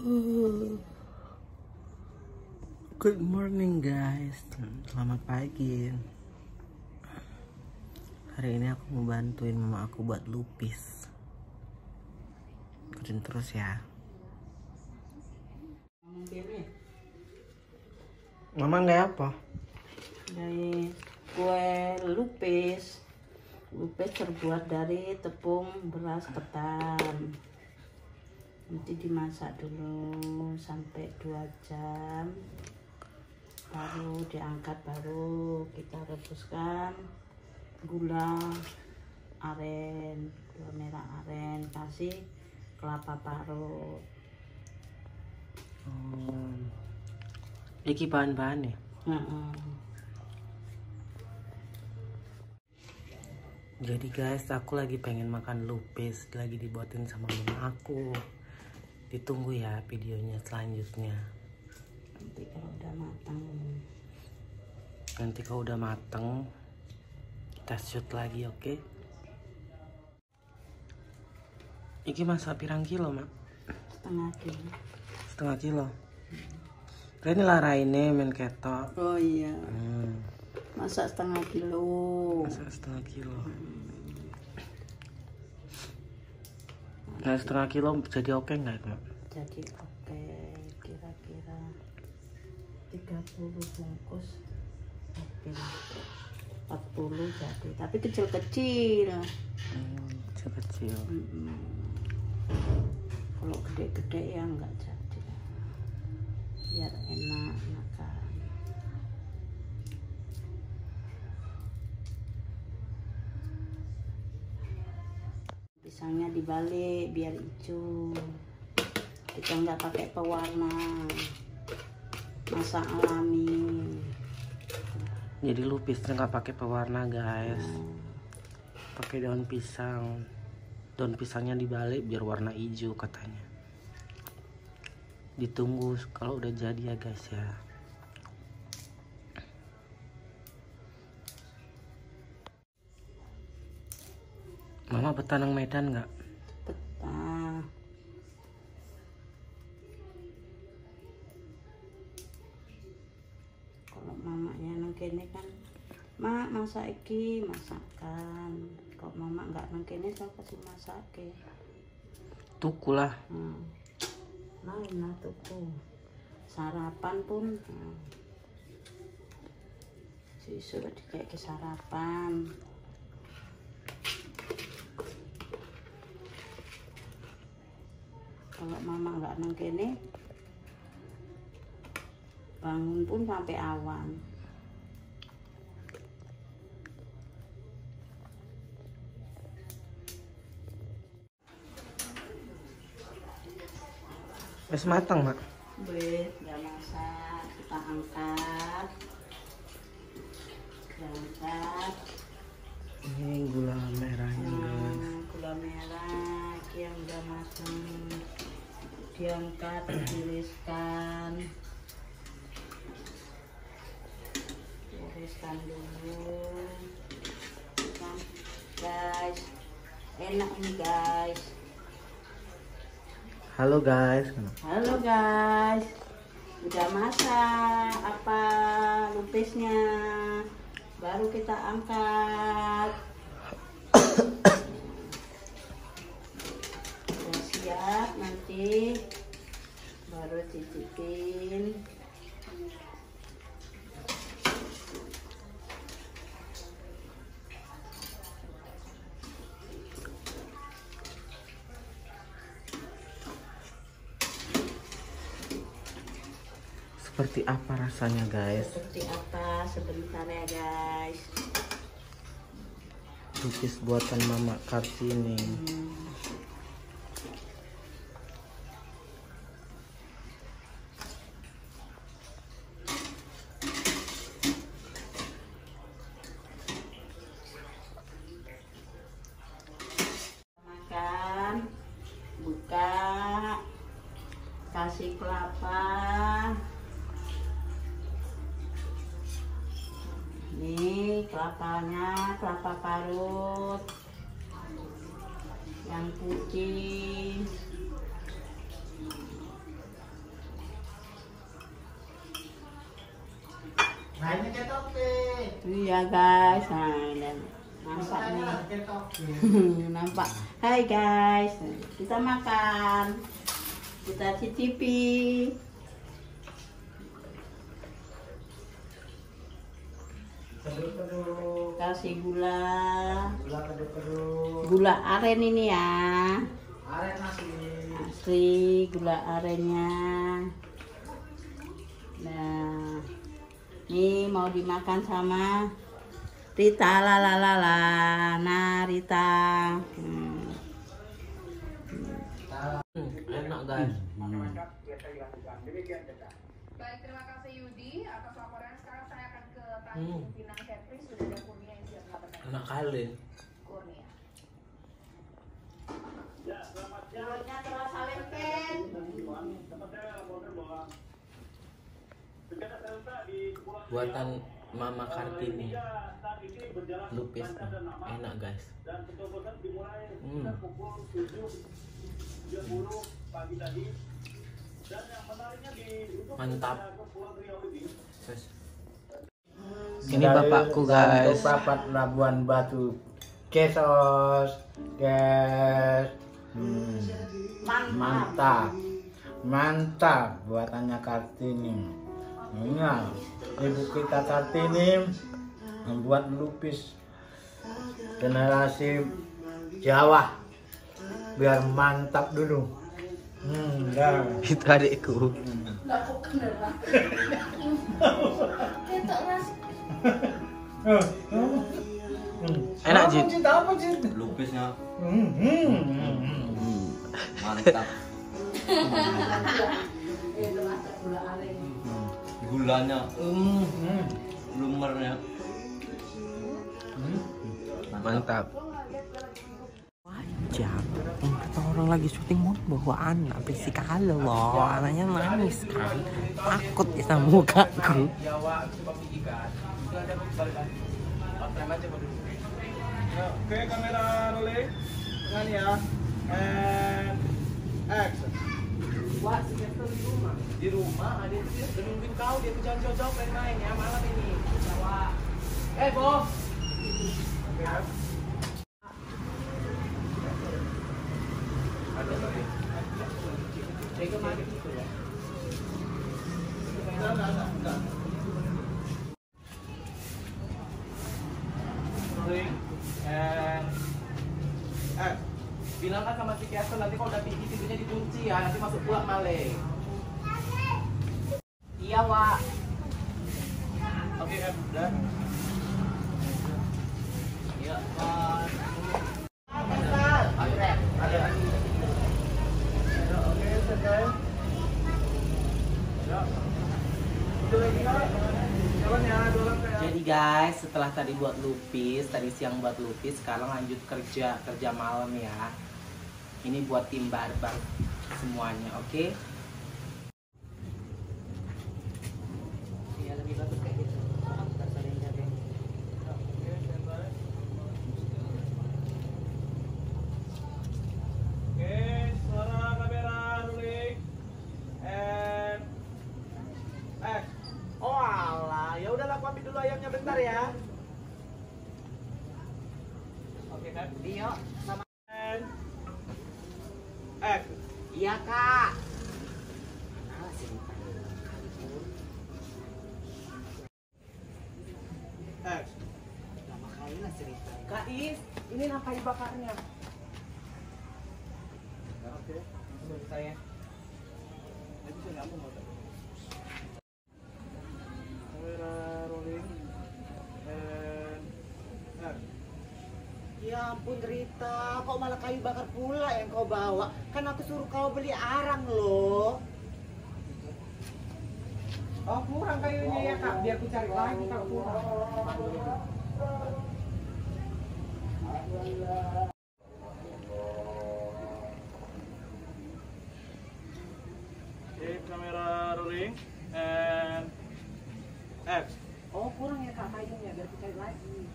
Good morning guys, selamat pagi. Hari ini aku mau bantuin mama aku buat lupis. Ikutin terus ya. Mama nggak apa? Dari kue lupis. Lupis terbuat dari tepung beras ketan. Nanti dimasak dulu sampai 2 jam. Baru diangkat, baru kita rebuskan gula aren, gula merah aren, kasih kelapa parut. Iki bahan-bahan ya? Jadi guys, aku lagi pengen makan lupis, lagi dibuatin sama mama aku. Ditunggu ya videonya selanjutnya. Nanti kalau udah matang. Nanti kalau udah matang, kita shoot lagi, oke? Iki masak pirang kilo, Mak? Setengah kilo. Setengah kilo. Ini laraine men ketok. Oh iya. Masak setengah kilo. Masak setengah kilo. Nah, setengah kilo jadi oke nggak, Mak? Jadi oke, kira-kira 30 bungkus. Oke. 40 jadi, tapi kecil-kecil. Kecil-kecil. Kalau gede-gede ya nggak jadi. Biar enak makan. Pisangnya dibalik biar hijau. Kita nggak pakai pewarna. Masak alami. Jadi lupisnya nggak pakai pewarna guys. Pakai daun pisang. Daun pisangnya dibalik biar warna hijau katanya. Ditunggu kalau udah jadi ya guys ya. Mama betah nang Medan nggak? Betah. Kalau mamanya nang kene kan, mak masak iki masakan. Kalau mama nggak nang kene saya kasih masak ke. Tuku lah. Lain lah tuku. Sarapan pun. Susu kayak ke sarapan. Kalau mama nggak nang kene, bangun pun sampai awan. Wes matang, Mak. Wes, udah masak, kita angkat. Diangkat. Ini gula merahnya guys. Gula merah yang udah matang. Diangkat, ditiriskan. Tiriskan dulu. Kan, guys, enak nih guys. Halo guys. Halo guys, udah masak apa lupisnya, baru kita angkat. Udah siap, nanti baru cicipin. Seperti apa rasanya guys? Seperti apa, sebentar ya guys. Lupis buatan Mama Kartini. Makan, buka, kasih kelapa. Ini kelapanya, kelapa parut yang putih. ya guys. Nah, dan masak nih. Nampak. Hai guys, kita makan. Kita cicipi. Kasih gula. Gula aren ini ya. Aren Asli gula arennya. Nah, ini mau dimakan sama Rita, lalalala. Nah, Rita. Enak guys. Baik, terima kasih Yudi atas laporan. Sekarang saya akan ke Tanjung Pinang Catering. Sudah ada Kurnia yang siap melaporkan. Enak kali. Kurnia. Daunnya terasa lengket. Buatan Mama Kartini. Lupis enak guys. Mantap. Ini bapakku guys. Bapak Labuan Batu. Kesos, guys. Mantap. Mantap buatannya Kartini. Nah, ibu kita Kartini membuat lupis generasi Jawa biar mantap dulu. Itu adikku. Enak Jit. Lupisnya mantap. Gulanya lumernya Mantap. Wajib. Kata orang lagi syuting mau bawa anak physical loh. Anaknya nangis kan. Takut ya sama mukaku. Oke, kamera rolling. Tangan ya. And action. Wah, si Kester di rumah. Di rumah, ada dia udah nungguin kau, dia tuh jangan jauh-jauh pengen main ya malam ini. Jawa. Bos. Oke, kan? Ada lagi. Jaga mati gitu ya. Enggak. Rolling. And bilang kan sama si Kester nanti kalau udah pipis pintunya dikunci ya, nanti masuk pulang balik. Iya, Wak. Oke, udah. Iya, Oke, selesai. Jalan ya, jalan kayak. jadi guys, setelah tadi buat lupis, tadi siang buat lupis, sekarang lanjut kerja malam ya. Ini buat tim barbar semuanya, oke? Iya, lebih bagus kayak gitu. Ntar saling jaga. Oke, suara kamera rolling. And oh alah, ya udahlah aku ambil dulu ayamnya bentar ya. Oke kan? Dio, sama. And Iya, Kak. Lama kali lah cerita. Kak Is, ini nafkah bakarnya. Oke, Menurut saya. itu saya nyambung mau. Kamera rolling. And Ya ampun Rita, kok malah kayu bakar pula yang kau bawa? Kan aku suruh kau beli arang loh. Oh, kurang kayunya ya, Kak. Biar ku cari lagi kalau kurang. Oke, kamera rolling. And Oh kurang ya Kak kayunya, biar ku cari lagi.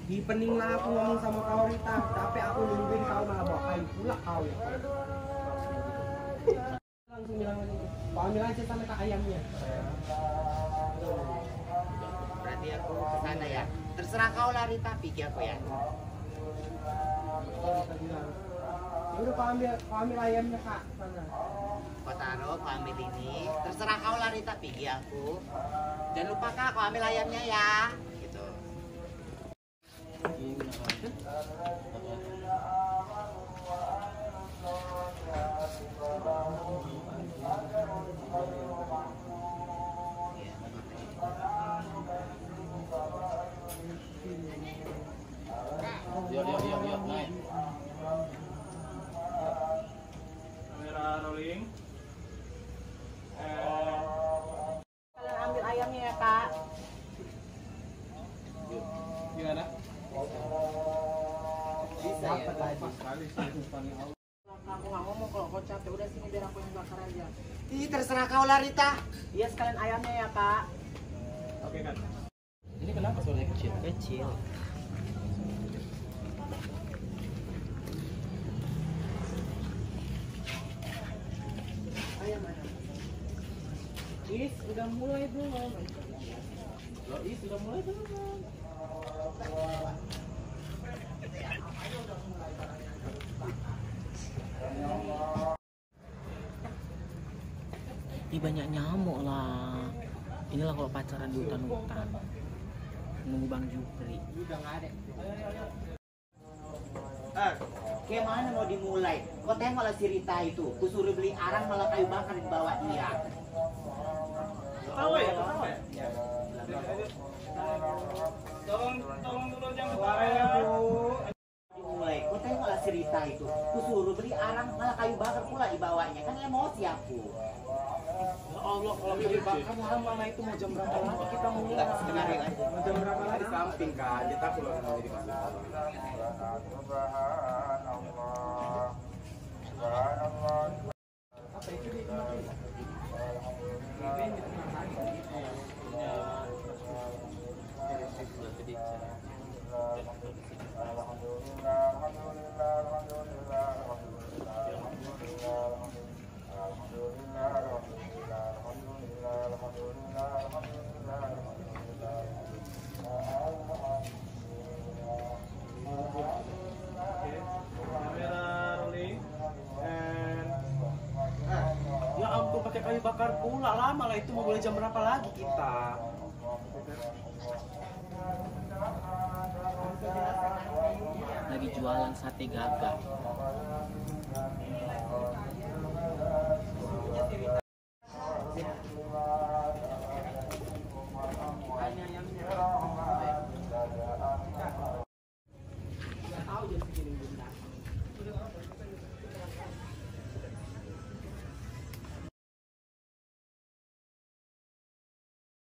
Di pening lah aku ngomong sama kau Rita, tapi aku nungguin kau malah bawa kayu pula kau ya. Langsung bilang aja, kau ambil aja sama Kak ayamnya. Berarti aku ke sana ya. Terserah kau lah Rita, pikir aku ya. Ya udah kau ambil ayamnya kak sana. Kau taruh, kau ambil ini. Terserah kau lah Rita, pikir aku. Jangan lupa kak, kau ambil ayamnya ya. Gitu. Yuk, naik. Kamera rolling. Kalian ambil ayamnya ya kak. Gimana? Bisa ya. Aku nggak ngomong kalau kau capek, udah sini biar aku yang bakar aja. Ih, terserah kau lah Rita. Iya sekalian ayamnya ya kak. Oke kan. Ini kenapa suaranya kecil? Kecil. Ayam mana? Is, udah mulai belum? Is sudah mulai belum? Ih, banyak nyamuk lah. Inilah kalau pacaran di hutan-hutan. Nunggu Bang Jupri. Udah nggak ada. Kayak mana mau dimulai? Kau tengoklah si Rita itu. Kusuruh beli arang malah kayu bakar dibawa dia. Tahu ya, tahu ya. Tolong dulu jangan suara ya Bu. Dimulai. Kau tengoklah si Rita itu. Kusuruh beli arang malah kayu bakar pula dibawanya. Kan emosi aku. Ya Allah, kalau beli bakar lama lah itu mau jam berapa lagi kita mulai? Enggak sebenarnya kan. Mau jam berapa lagi? Samping kak, kita pulang jadi apa itu dinikmati? Kamera rolling. And Ya ampun, pakai kayu bakar pula, lama lah itu, mau boleh jam berapa lagi kita? Lagi jualan sate gagak.